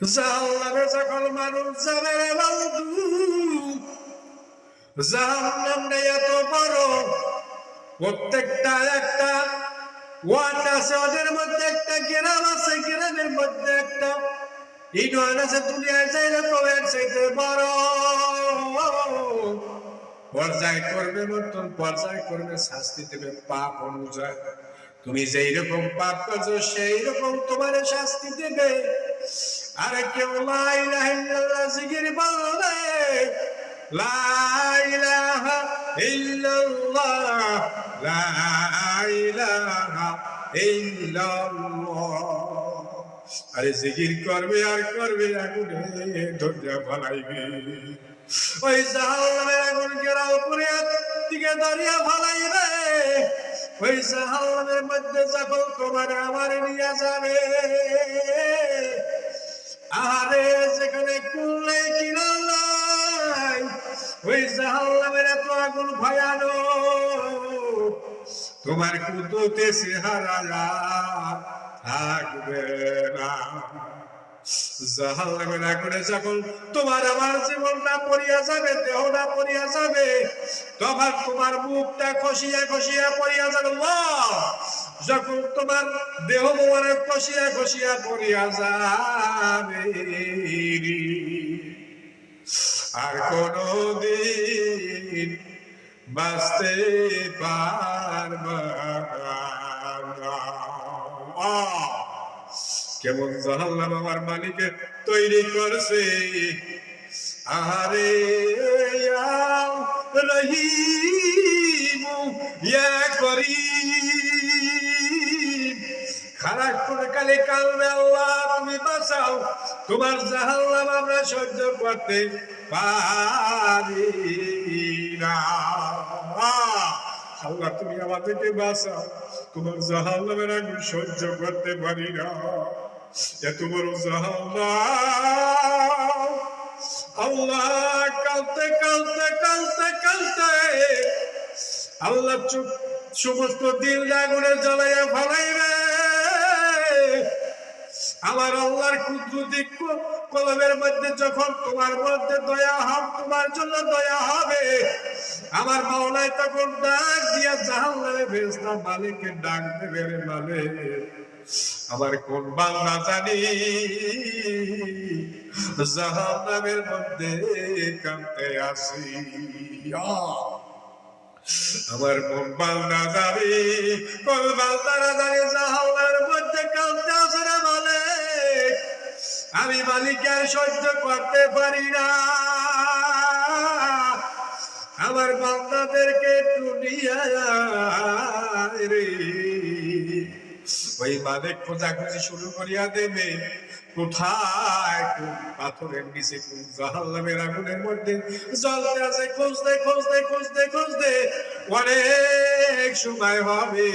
জাহান্নামে যখন মানুষ যাবে রে বন্ধু, জাহান্নামটা এত বড়, প্রত্যেকটা একটা ওয়ার্ড আছে, ওদের মধ্যে একটা গ্রাম আছে, গ্রামের মধ্যে একটা ইউনিয়ন আছে। দুনিয়ায় যাই রকমের চাইতে বড় পর্যায় করবে, নতুন পর্যায় করবে, শাস্তি দেবে পাপ অনুযায়ী। তুমি যেই রকম পাপ করছো সেই রকম তোমার শাস্তি দেবে। আরে কেউ লা ইলাহা ইল্লাল্লাহ জিকির বলবে, লা ইলাহা ইল্লাল্লাহ, লা ইলাহা ইল্লাল্লাহ। আরে জিকির করবে আর করবে, আগুনে ধৈর্য ফলাইবে। ওই জাহান্নামের আগুন কেরাও উপরে দিকে দাঁড়িয়ে ফলাইবে। ওই জাহান্নামের মধ্যে যখন তোমার আমার নিয়ে যাবে, আরে যেখানে কুলে কিনাই, ওই জাহান্নামের এত আগুন ভয়ানক, তোমার কুদরতে চেহারা থাকবে না। জাহান্নামের আগুনে যখন তোমার আমার জীবনটা পড়িয়া যাবে, দেহটা পড়িয়া যাবে, তখন তোমার মুখটা খসিয়া খসিয়া পড়িয়া যাবে। যখন তোমার দেহ মোবারক খসিয়া খসিয়া পড়িয়া যাবে, আর কোনদিন বাঁচতে পারবা না। কেমন জাহান্নাম আমার মালিকে তৈরি করছে। আরে রহিম ইয়া করিম, খারাপ করে কালে কালবে আল্লাহ তুমি বাঁচাও, তোমার জাহান্নাম আমরা সহ্য করতে পারি না। আল্লাহ তুমি আমাদেরকে বাঁচাও, তোমার জাহান্নামের আগুন সহ্য করতে পারি না। এত বড় জাহান্নাম, আল্লাহ কালতে কালতে কালতে কালতে আল্লাহ সমস্ত দিল আগুনে জ্বালাইয়া ফেলাইবে। আমার আল্লাহর কুদরতি কলমের মধ্যে যখন তোমার মধ্যে দয়া হবে, তোমার জন্য দয়া হবে, আমার মাওলাই তখন ডাক দিয়া জাহান্নামে ফেরেশতা মালিককে ডাক দেবে, রে মালিক আমার কোন বান্দা জানি জাহান্নামের মধ্যে কাঁদতে আসি, আমার কোন বান্দা জানি, কোন বান্দারা জানি জাহান্নামের মধ্যে কাঁদতে আসে রে মালিক, আমি মালিকের সহ্য করতে পারি না। আমার বান্দাদেরকে দুনিয়ায় রে, ওই মালিক খোঁজাখুঁজি শুরু করিয়া দেবে, কোথায় কোন পাথরের নিচে কোন জাহান্নামের আগুনের মধ্যে জ্বলতে আছে, খুঁজতে খুঁজতে খুঁজতে খুঁজতে অনেক সময় হবে।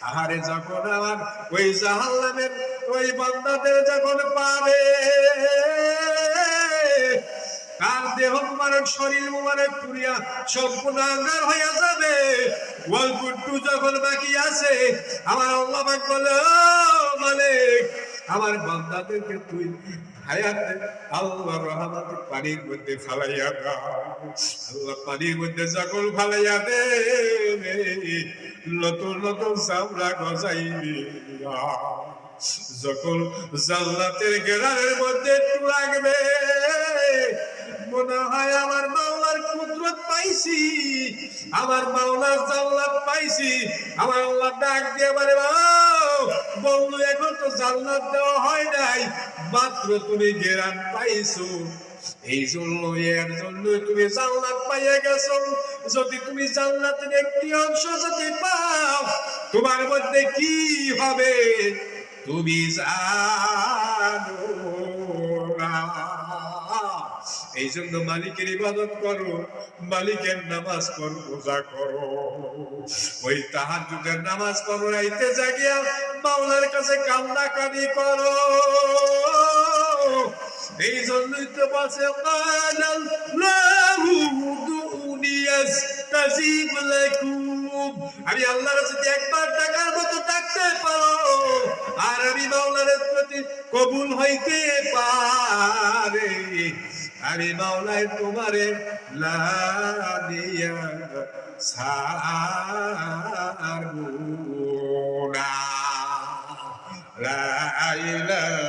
আহারে যখন আমার ওই জাহান্নামের ওই বান্দাদের যখন পাবে, তার দেহ মুবারক শরীর মুবারক পুরিয়া সম্পূর্ণ আঙ্গার হইয়া যাবে, অল্প একটু যখন বাকি আছে, আমার আল্লাহ পাক বলে, মালিক আমার বান্দাদেরকে তুই হায়াতে আল্লাহর রহমতে পানির মধ্যে ফালাইয়া দাও। আল্লাহ পানির মধ্যে যখন ফালাইয়া দে, নতুন নতুন চামড়া গজাইবে। যখন জান্নাতের গেরারের মধ্যে একটু লাগবে, মনে হয় আমার মাওলার কুদরত পাইছি, আমার মাওলার জান্নাত পাইছি। আমার আল্লাহ ডাক দিয়ে বলে, বন্ধু এখন তো জান্নাত দেওয়া হয় নাই, মাত্র তুমি গেরান পাইছো, এই জন্য এর জন্য তুমি জান্নাত পাইয়া গেছো। যদি তুমি জান্নাতের একটি অংশ যদি পাও, তোমার মধ্যে কি হবে তুমি জানো না। এই জন্য মালিকের ইবাদত করো, মালিকের নামাজ করো, রোজা করো, ওই তাহাজ্জুদের নামাজ করো, রাইতে জাগিয়া মাওলার কাছে কান্নাকাটি করো। এই জন্যই তো বলছে, কালাল্লাহু উদউনি আস্তাজিব লাকুম, আমি আল্লাহর যদি একবার ডাকার মতো ডাকতে পারো, আর আমি মাওলার প্রতি কবুল হইতে পারে, আমি মাওলায় তোমারে লাদিয়া সারবো না। লা ইলাহা